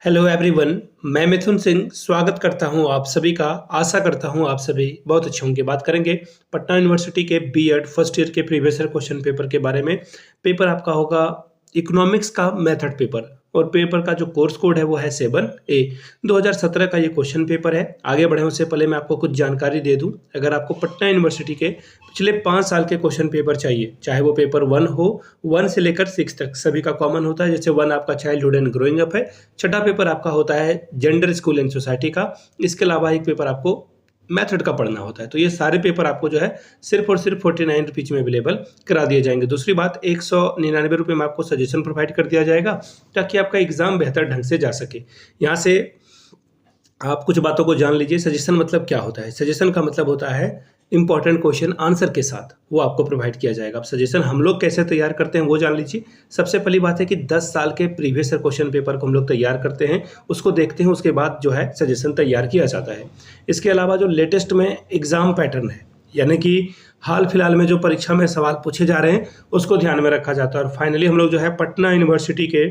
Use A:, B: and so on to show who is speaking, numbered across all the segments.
A: Hello everyone. मैं मिथुन सिंह स्वागत करता हूं आप सभी का। आशा करता हूं आप सभी बहुत अच्छे होंगे। बात करेंगे पटना यूनिवर्सिटी के बीएड फर्स्ट ईयर के प्रीवियस ईयर क्वेश्चन पेपर के बारे में। पेपर आपका होगा इकोनॉमिक्स का मेथड पेपर और पेपर का जो कोर्स कोड है वो है 7A। 2017 का ये क्वेश्चन पेपर है। आगे बढ़े उससे पहले मैं आपको कुछ जानकारी दे दूं। अगर आपको पटना यूनिवर्सिटी के पिछले 5 साल के क्वेश्चन पेपर चाहिए, चाहे वो पेपर 1 हो, 1 से लेकर 6 तक सभी का कॉमन होता है। जैसे 1 आपका चाइल्डहुड एंड ग्रोइंग अप है, छठा पेपर आपका होता है जेंडर, स्कूल एंड सोसाइटी का। इसके अलावा एक पेपर आपको मेथड का पढ़ना होता है। तो ये सारे पेपर आपको जो है सिर्फ और सिर्फ 49 रुपीज में अवेलेबल करा दिए जाएंगे। दूसरी बात, 199 रुपये में आपको सजेशन प्रोवाइड कर दिया जाएगा ताकि आपका एग्जाम बेहतर ढंग से जा सके। यहाँ से आप कुछ बातों को जान लीजिए। सजेशन मतलब क्या होता है? सजेशन का मतलब होता है इंपॉर्टेंट क्वेश्चन आंसर के साथ वो आपको प्रोवाइड किया जाएगा। अब सजेशन हम लोग कैसे तैयार करते हैं वो जान लीजिए। सबसे पहली बात है कि 10 साल के प्रीवियस ईयर क्वेश्चन पेपर को हम लोग तैयार करते हैं, उसको देखते हैं, उसके बाद जो है सजेशन तैयार किया जाता है। इसके अलावा जो लेटेस्ट में एग्जाम पैटर्न है, यानी कि हाल फिलहाल में जो परीक्षा में सवाल पूछे जा रहे हैं उसको ध्यान में रखा जाता है। और फाइनली हम लोग जो है पटना यूनिवर्सिटी के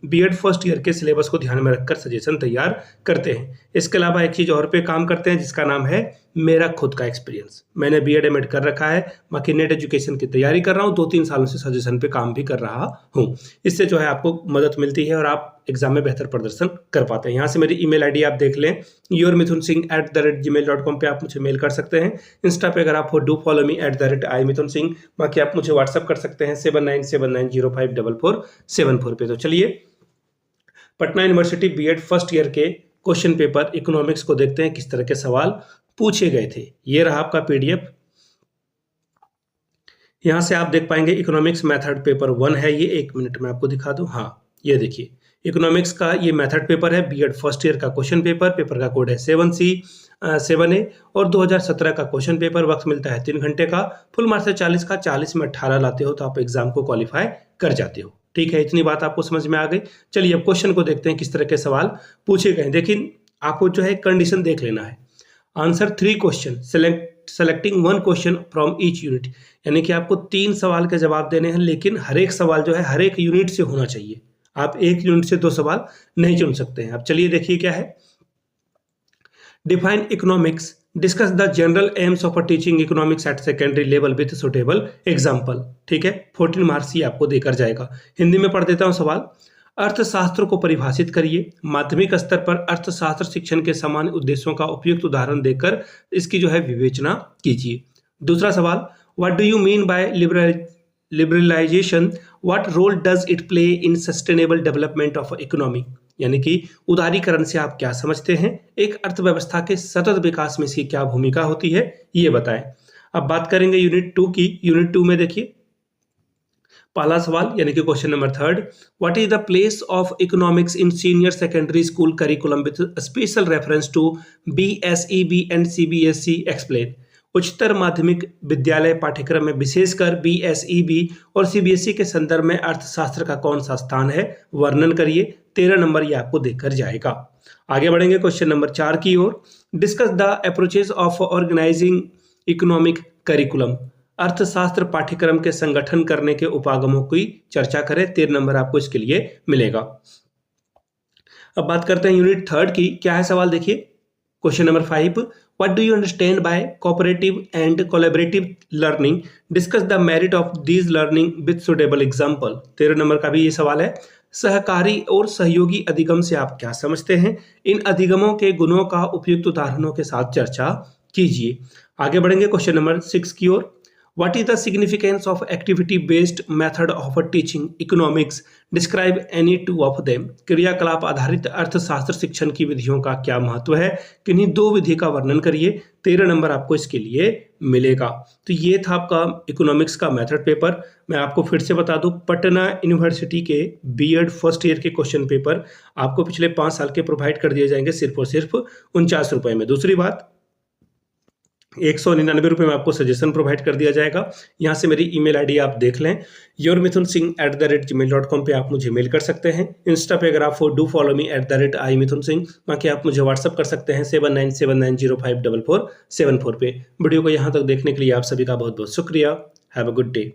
A: बीएड फर्स्ट ईयर के सिलेबस को ध्यान में रखकर सजेशन तैयार करते हैं। इसके अलावा एक चीज़ और पे काम करते हैं जिसका नाम है मेरा खुद का एक्सपीरियंस। मैंने बीएड एमएड कर रखा है, बाकी नेट एजुकेशन की तैयारी कर रहा हूँ, 2-3 सालों से सजेशन पे काम भी कर रहा हूँ। इससे जो है आपको मदद मिलती है और आप एग्जाम में बेहतर प्रदर्शन कर पाते हैं। यहाँ से मेरी ईमेल आईडी आप देख लें, yourmithunsingh@gmail.com पे आप मुझे मेल कर सकते हैं। इंस्टा पे अगर आप हो डू फॉलो मी @imithunsingh। बाकी आप मुझे व्हाट्सअप कर सकते हैं 7979054474 पे। तो चलिए Patna university BEd first year के क्वेश्चन पेपर इकोनॉमिक्स को देखते हैं किस तरह के सवाल पूछे गए थे। ये रहा आपका पीडीएफ। यहां से आप देख पाएंगे इकोनॉमिक्स मेथड पेपर 1 है ये। 1 मिनट में आपको दिखा दूं। हाँ, ये देखिए इकोनॉमिक्स का ये मेथड पेपर है, बीएड फर्स्ट ईयर का क्वेश्चन पेपर। पेपर का कोड है 7A और 2017 का क्वेश्चन पेपर। वक्त मिलता है 3 घंटे का। फुल मार्क्स है 40 का। 40 में 18 लाते हो तो आप एग्जाम को क्वालिफाई कर जाते हो। ठीक है, इतनी बात आपको समझ में आ गई। चलिए अब क्वेश्चन को देखते हैं किस तरह के सवाल पूछे गए। देखिए आपको जो है कंडीशन देख लेना है। Answer 3 question selecting 1 question from each unit, यानी कि आपको 3 सवाल के जवाब देने हैं, लेकिन हर एक सवाल जो है हर एक यूनिट से होना चाहिए। आप एक यूनिट से 2 सवाल नहीं चुन सकते हैं। अब चलिए देखिए क्या है। Define economics, discuss the general AIIMS of teaching economics eight secondary level with suitable example. ठीक है, 14 मार्क्स ही आपको देकर जाएगा। हिंदी में पढ़ देता हूं सवाल। अर्थशास्त्र को परिभाषित करिए। माध्यमिक स्तर पर अर्थशास्त्र शिक्षण के सामान्य उद्देश्यों का उपयुक्त उदाहरण देकर इसकी जो है विवेचना कीजिए। दूसरा सवाल, what do you mean by liberalisation, what role does it play in sustainable development of economy, यानी कि उदारीकरण से आप क्या समझते हैं, एक अर्थव्यवस्था के सतत विकास में इसकी क्या भूमिका होती है, ये बताएं। अब बात करेंगे यूनिट 2 की। यूनिट 2 में देखिए पहला सवाल यानी कि question number 3, what is the place of economics in senior secondary school curriculum with special reference to BSEB and CBSE explain. उच्चतर माध्यमिक विद्यालय पाठ्यक्रम में विशेषकर BSEB और CBSE के संदर्भ में अर्थशास्त्र का कौन सा स्थान है, वर्णन करिए। 13 नंबर ये आपको देकर जाएगा। आगे बढ़ेंगे क्वेश्चन नंबर 4 की ओर। Discuss the approaches of organising economic curriculum, अर्थशास्त्र पाठ्यक्रम के संगठन करने के उपागमों की चर्चा करें। 13 नंबर आपको इसके लिए मिलेगा। अब बात करते हैं यूनिट 3 की। क्या है सवाल देखिए। Question number 5, what do you understand by cooperative and collaborative learning, discuss the merit of these learning with suitable example. 13 number का भी ये सवाल है। सहकारी और सहयोगी अधिगम से आप क्या समझते हैं, इन अधिगमों के गुणों का उपयुक्त उदाहरणों के साथ चर्चा कीजिए। आगे बढ़ेंगे क्वेश्चन नंबर 6 की ओर। What is the significance of activity-based method of teaching economics? Describe any 2 of them. क्रियाकलाप आधारित अर्थशास्त्र शिक्षण की विधियों का क्या महत्व है, किन्हीं 2 विधि का वर्णन करिए। 13 नंबर आपको इसके लिए मिलेगा। तो ये था आपका इकोनॉमिक्स का मेथड पेपर। मैं आपको फिर से बता दूं, पटना यूनिवर्सिटी के बीएड फर्स्ट ईयर के क्वेश्चन पेपर आपको पिछले 5 साल के प्रोवाइड कर दिए जाएंगे सिर्फ और सिर्फ 49 रुपए में। दूसरी बात, 199 रुपये में आपको सजेशन प्रोवाइड कर दिया जाएगा। यहाँ से मेरी ईमेल आईडी आप देख लें, yourmithunSingh@gmail.com पे आप मुझे मेल कर सकते हैं। इंस्टा पे अगर आप हो डू फॉलो मी @imithunSingh। बाकी आप मुझे व्हाट्सअप कर सकते हैं 7979054474 पे। वीडियो को यहाँ तक देखने के लिए आप सभी का बहुत बहुत शुक्रिया। Have a good day.